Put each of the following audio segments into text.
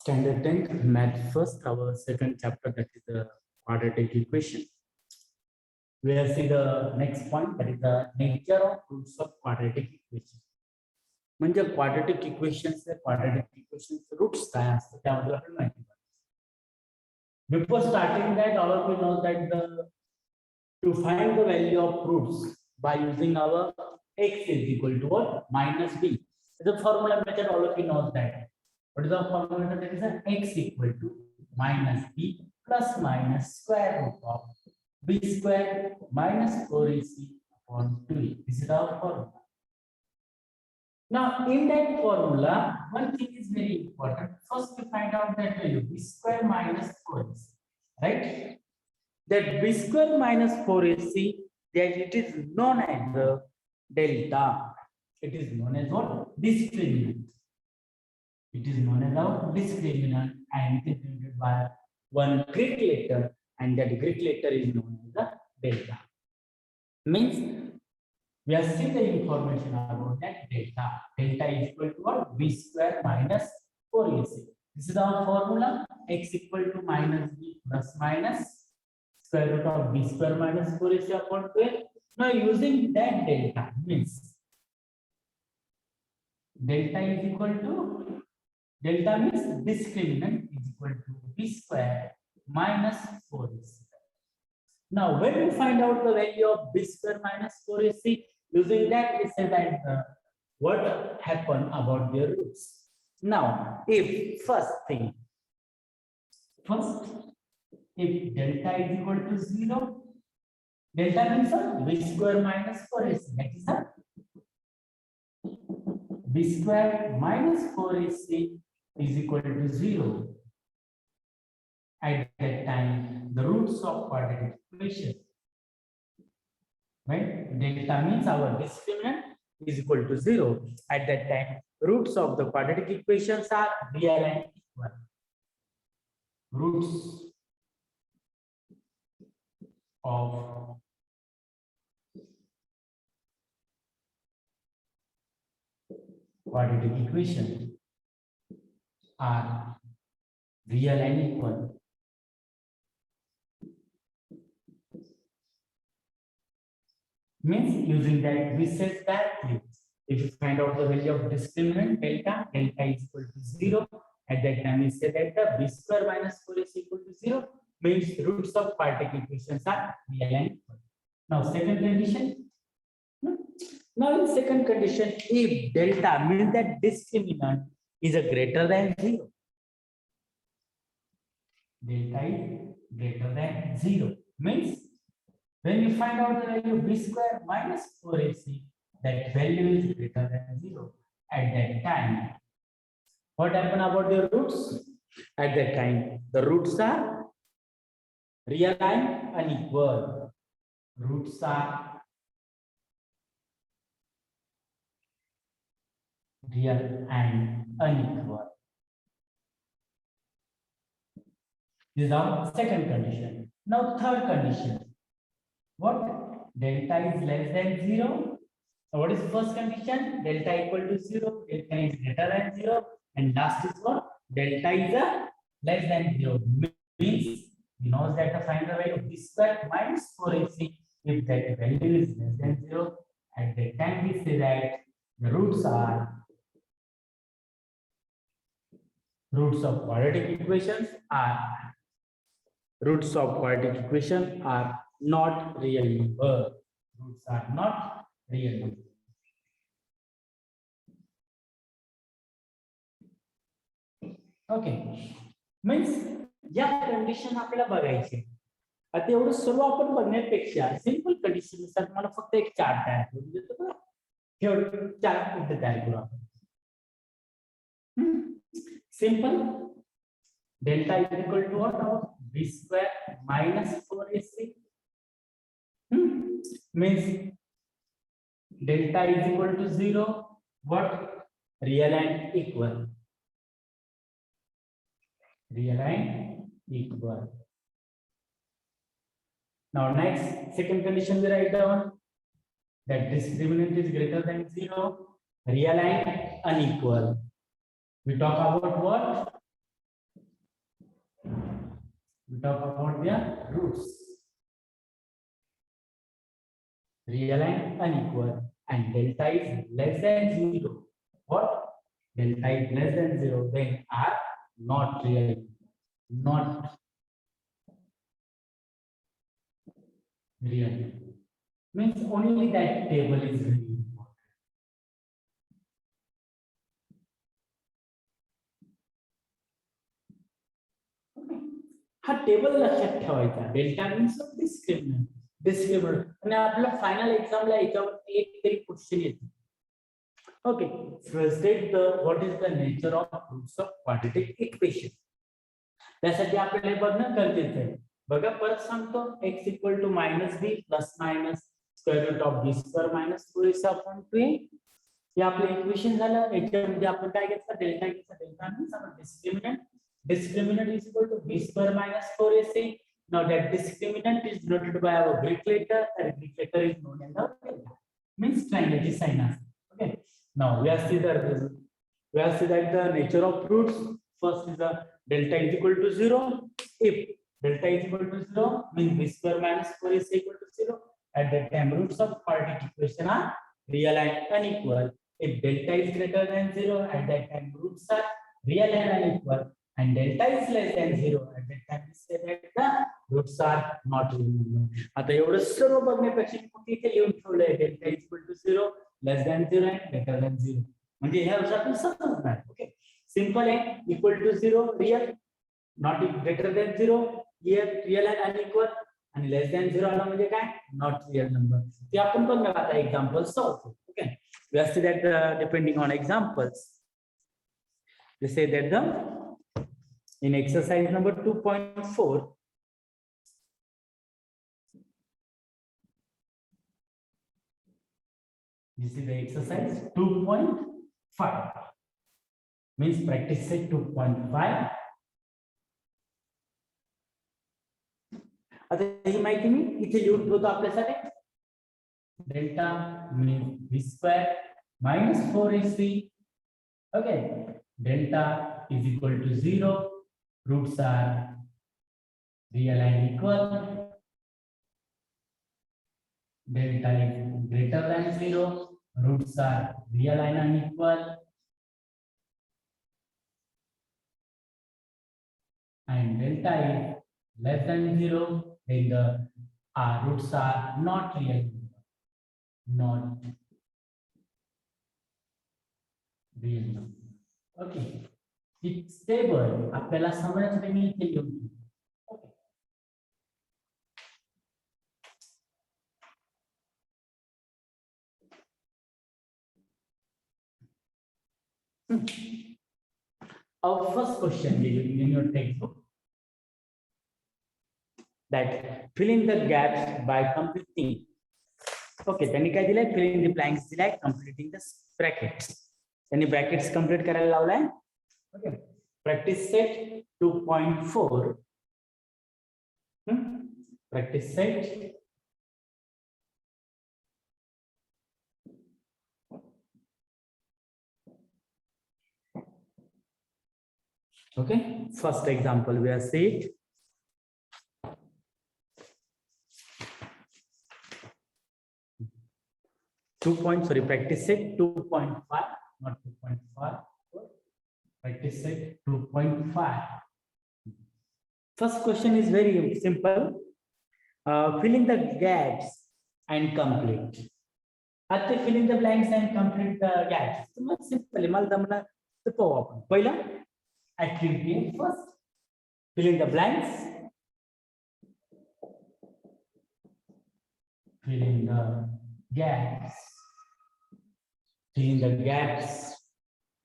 Standard 10th math first, our second chapter, that is the quadratic equation. We will see the next point, that is the nature of roots of quadratic equation. म्हणजे quadratic equations roots काय असतात त्याबद्दल आपण माहिती पाहिजे. Before starting that, all of you know that to find the value of roots by using our x is equal to what? Minus b. The formula method, all of you know that. What is the formula method? That is an x equal to minus b plus minus square root of b square minus 4ac upon 2a. This is our formula. Now, in that formula, one thing is very important. First, we find out that value b square minus 4ac, right? That b square minus 4ac, that it is known as the delta. It is known as what? Discriminant. It is known as our discriminant, and it is denoted by one Greek letter, and that Greek letter is known as the delta. Means we are seeing the information about that delta. Delta is equal to what? B square minus 4ac. This is our formula. X equal to minus b plus minus square root of b square minus 4ac upon 12. Now using that delta means delta is equal to, delta means discriminant is equal to b square minus 4ac. Now when we find out the value of b square minus 4ac, using that we say that what happened about their roots. Now if first thing, if delta is equal to 0, delta means b square minus 4ac, that is b square minus 4ac is equal to 0. At that time, the roots of quadratic equation, right? Delta means our discriminant is equal to 0. At that time, roots of the quadratic equations are real and equal. Roots of quadratic equation are real and equal. Means using that we said that if you find out the value of discriminant delta is equal to 0, at that time we say that the b square minus 4 is equal to 0, means roots of quadratic equations are real and equal. Now second condition. Now in second condition, if delta means that discriminant is a greater than 0, delta is greater than 0, means when you find out the value of b square minus 4ac, that value is greater than 0. At that time, what happened about the roots? At that time, the roots are real and unequal. Roots are real and unequal. This is our second condition. Now third condition. What? Delta is less than 0. So what is first condition? Delta equal to 0. Delta is greater than 0. And last is what? Delta is a less than 0. Means we know that the find the value of b square minus 4ac. If that value is less than 0, at that time we say that the roots of quadratic equations are not real number. Roots are not real number. Okay. Means या condition आपल्याला बघायची. आता एवढं सर्व आपण बघण्यापेक्षा simple condition नुसार मला फक्त एक चार्ट तयार करून देतो बघा. हे चार्ट कुठे तयार करू आपण. Simple. Delta is equal to what? B square minus 4ac. Means delta is equal to 0. What? Real and equal. Real and equal. Now next, second condition we write down that discriminant is greater than 0. Real and unequal. We talk about what? We talk about their roots. Real and unequal, and delta is less than 0. What? Delta is less than 0, then are not real. Not real. Means only that table is very important. हा table लक्षात ठेवायचा. Delta means discriminant. Discriminant आणि आपल्या final एक्झामला याच्यावर एक तरी question येतो. Okay, state the what is the nature of roots of quadratic equation. त्यासाठी आपल्याला बघणं गरजेचं आहे. बघा परत सांगतो, x equal to minus b plus minus square root of b square minus 4ac upon 2a. हे आपलं इक्वेशन झालं. याच्यामध्ये आपण काय घेतलं, डेल्टा घेतला. डेल्टा मीन्स आपण discriminant. Discriminant is equal to b square minus 4ac. Now that discriminant is denoted by our Greek letter. That Greek letter is known as the delta. Means triangle sign. Okay. Now we have seen that the nature of roots. First is the delta is equal to 0. If delta is equal to 0, means b square minus 4ac equal to 0. At that time, roots of quadratic equation are real and unequal. If delta is greater than 0, at that time roots are real and unequal. And delta is less than 0, at that time we say that the roots are not real. आता एवढं सर्व बघण्यापेक्षा कुठे इथे लिहून ठेवलंय delta is equal to 0, less than 0 आणि greater than 0. म्हणजे ह्या आपण समजणार. ओके, सिंपल आहे. Equal to 0 real, not greater than 0 real and unequal, आणि लेस दॅन 0 आला म्हणजे काय, नॉट रियल नंबर. ते आपण बघणार आता example solve. Okay, we are see that depending on examples we say that the in exercise number 2.4, this is the exercise 2.5, means practice set 2.5. आता ही माहिती मी इथे लिहून ठेवतो आपल्यासाठी. Delta means b square minus 4ac. Okay, delta is equal to 0. Roots are real and equal. Delta is greater than 0. Roots are real and unequal. And delta is less than 0. Then the roots are not real. Not real. Okay. It's stable. आपल्याला समजण्यासाठी मी इथे लिहून ठेवतो. Our first question in your textbook, that fill in the gaps by completing. Okay, त्यांनी काय दिलंय, fill in the blanks दिलाय, completing the brackets. त्यांनी brackets complete करायला लावलाय. Okay, practice set 2.4. Practice set okay, first example we are seeing. Practice set 2.5, not 2.5. Practice set 2.5. First question is very simple. Fill in the gaps and complete. At fill in the blanks and complete the gaps. It's simple. पहिला activity first. Fill in the blanks. Fill in the gaps. Fill in the gaps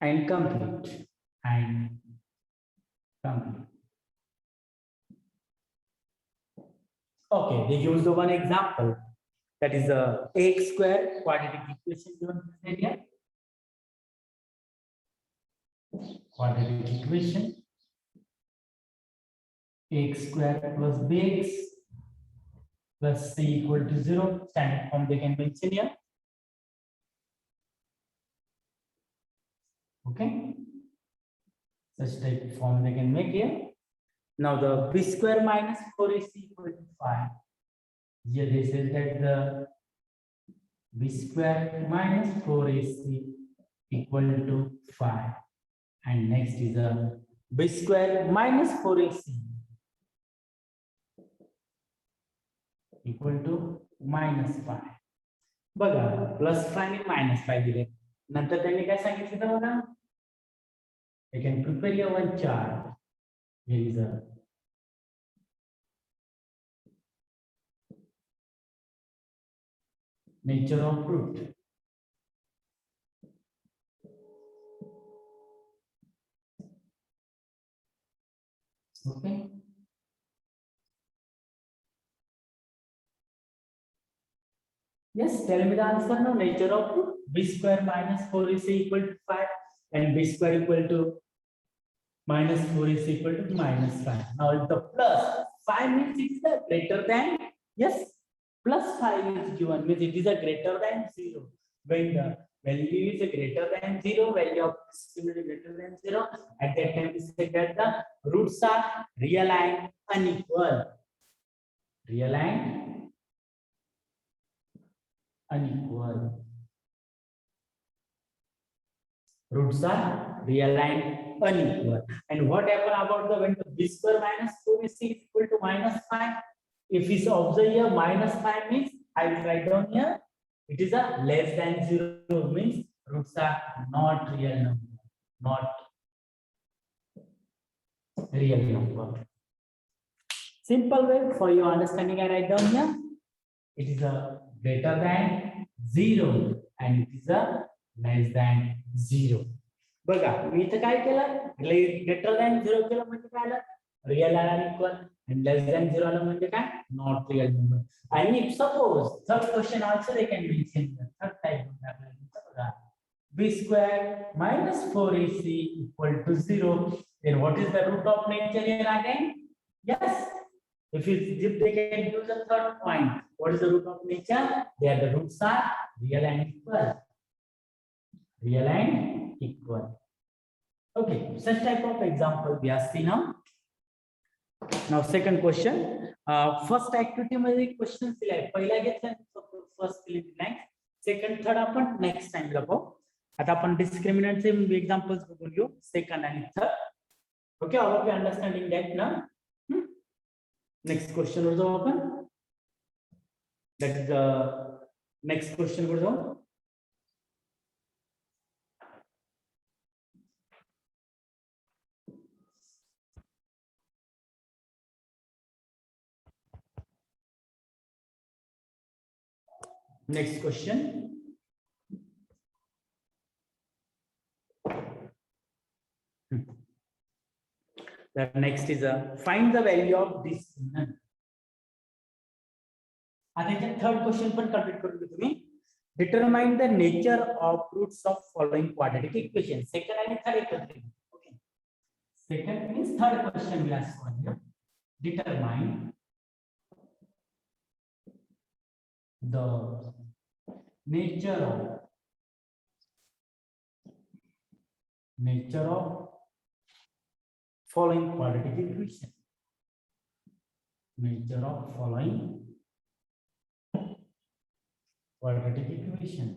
and complete. And complete. Okay, they use the one example, that is the ax square quadratic equation given here. Quadratic equation, ax square plus bx plus c equal to 0. Standard form they can mention here. Okay, such type of form they can make here. Now the b square minus 4ac equal to 5. Here they said that the b square minus 4ac equal to 5. And next is a b square minus 4ac equal to minus 5. बघा plus 5 आणि minus 5 दिले. नंतर त्यांनी काय सांगितलं बघा, you can prepare your one chart. Here is a nature of root. Okay. Yes, tell me the answer now. Nature of root. B square minus 4ac equal to 5 and b square equal to minus 4 is equal to minus 5. Now if the plus 5 means it is a greater than, yes, plus 5 is given, means it is a greater than 0. When the value is a greater than 0, value of this is greater than 0, at that time we say that the roots are real and unequal. Real and unequal. Roots are real and unequal. And what happen about the when the b square minus 4ac is equal to minus 5? If we observe here minus 5 means I will write down here it is a less than 0, means roots are not real number, not real number. Simple way for your understanding I write down here. It is a greater than 0 and it is a less than 0. बघा मी इथे काय केलं, greater than 0 केलं म्हणजे काय आलं, real आणि equal, and less than 0 आलं म्हणजे काय, नॉट रिअल नंबर. आणि if suppose third question also they can mention the third type of bघा b square minus 4ac equal to 0, then what is the root of nature here again? Yes, if they can use the third point, what is the root of nature? There the roots are real and equal. Real and equal. Okay, such type of example we have seen now. Now second question. First activity मध्ये question दिलाय, पहिला घेतला first fill in blank, second third आपण next time ला पाहू. आता आपण discriminant चे एक्झाम्पल्स बघून घेऊ, सेकंड आणि third. Okay, I hope you understanding that ना. नेक्स्ट क्वेश्चन वर जाऊ आपण. That is next question were जाऊ. Next question. The next is find the value of discriminant. आता थर्ड क्वेश्चन पण कंप्लीट करून घेऊ तुम्ही. Determine the nature of roots of following quadratic equation. Second आणि third एकत्र. Okay, second means third question will ask for you. Determine the nature of following quadratic equation. Nature of following quadratic equations.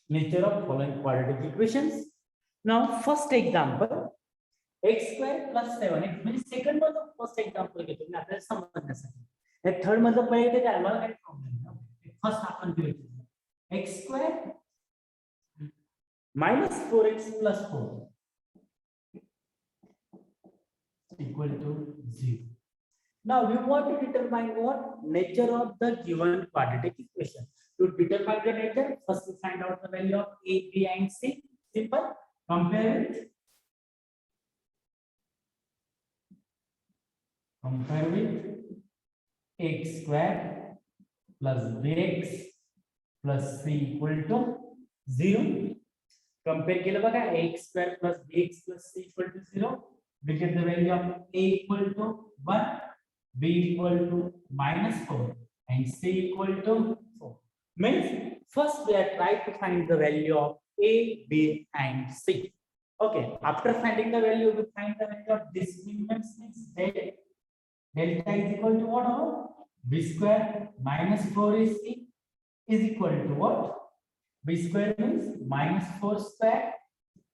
Nature of following quadratic equations. Now first example, x square plus 7x, म्हणजे second मध्ये first example घेतो मी आपल्याला समजण्यासाठी. हे third मध्ये पहिले काय मला काही प्रॉब्लेम नाही. फर्स्ट आपण घेऊ x square minus 4x plus 4 equal to 0. Now we want to determine what nature of the given quadratic equation. To determine the nature, first we find out the value of a, b and c. Simple. Compare with x square plus bx plus c equal to 0. Compare केलं बघा, x square plus bx plus c equal to 0. We get the value of a equal to 1, b equal to -4 and c equal to 4. Means First, we are trying to find the value of A, B, and C. Okay, after finding the value, we find the value of discriminants means delta is equal to what? B square minus 4AC is equal to what? B square means minus 4 square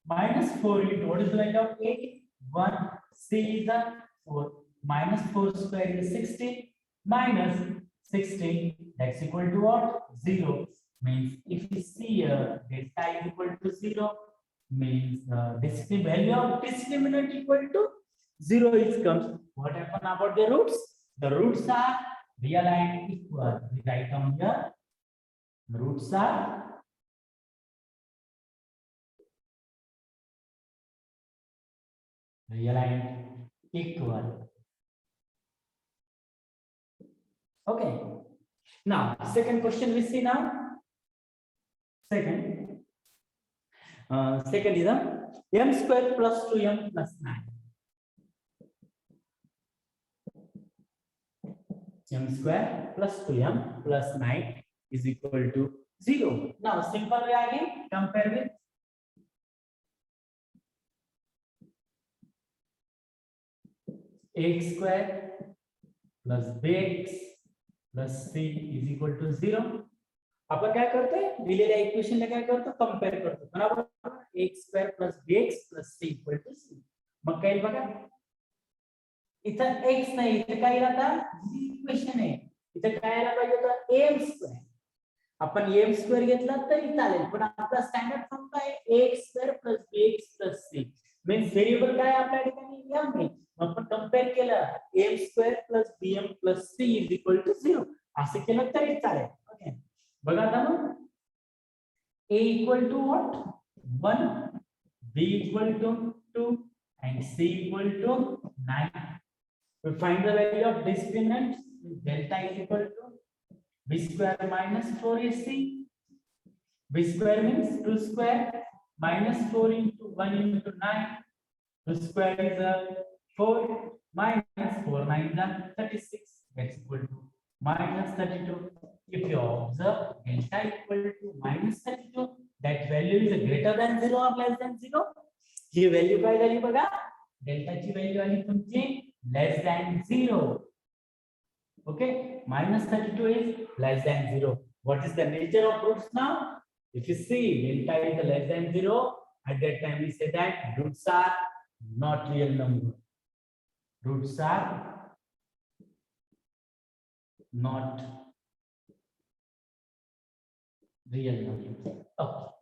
minus 4 into what is the value of A? 1. C is the 4. Minus 4 square is 16 minus 16. That's equal to what? 0. Means if you see here delta is equal to 0, means value of discriminant equal to 0 is comes. What happen about the roots? The roots are real and equal. We write down here. The roots are real and equal. Okay. Now, second question we see now. Second is m square plus 2m plus 9. M square plus 2m plus 9 is equal to 0. Now, simple way again, compare with x square plus bx plus c is equal to 0. आपण काय करतोय दिलेल्या इक्वेशनला काय करतो compare करतो बरोबर x square plus bx plus c equal to c मग काय बघा इथं x नाही इथं काय आता जी इक्वेशन आहे इथं काय आला पाहिजे होता m स्क्वेअर आपण m स्क्वेअर घेतला तरी चालेल पण आपला स्टँडर्ड फॉर्म काय आहे x square plus bx plus c means variable काय आपल्या ठिकाणी m आहे मग आपण कंपेअर केलं m square plus bm plus c is equal to 0 असं केलं तरी चालेल ओके बघा आता मग a equal to what 1 b equal to 2 and c equal to 9 we find the value of discriminant delta is equal to b square minus 4ac b square means 2 square minus 4 into 1 into 9 2 square is 4 minus 4 9 is 36 that's equal to minus 32 if you observe delta equal to minus 32 that value is greater than 0 or less than 0 he value काय झाली बघा delta ची value आली तुमची less than 0 okay minus 32 is less than 0 what is the nature of roots now if you see delta is less than 0 at that time we say that roots are not real number roots are not real number. Okay.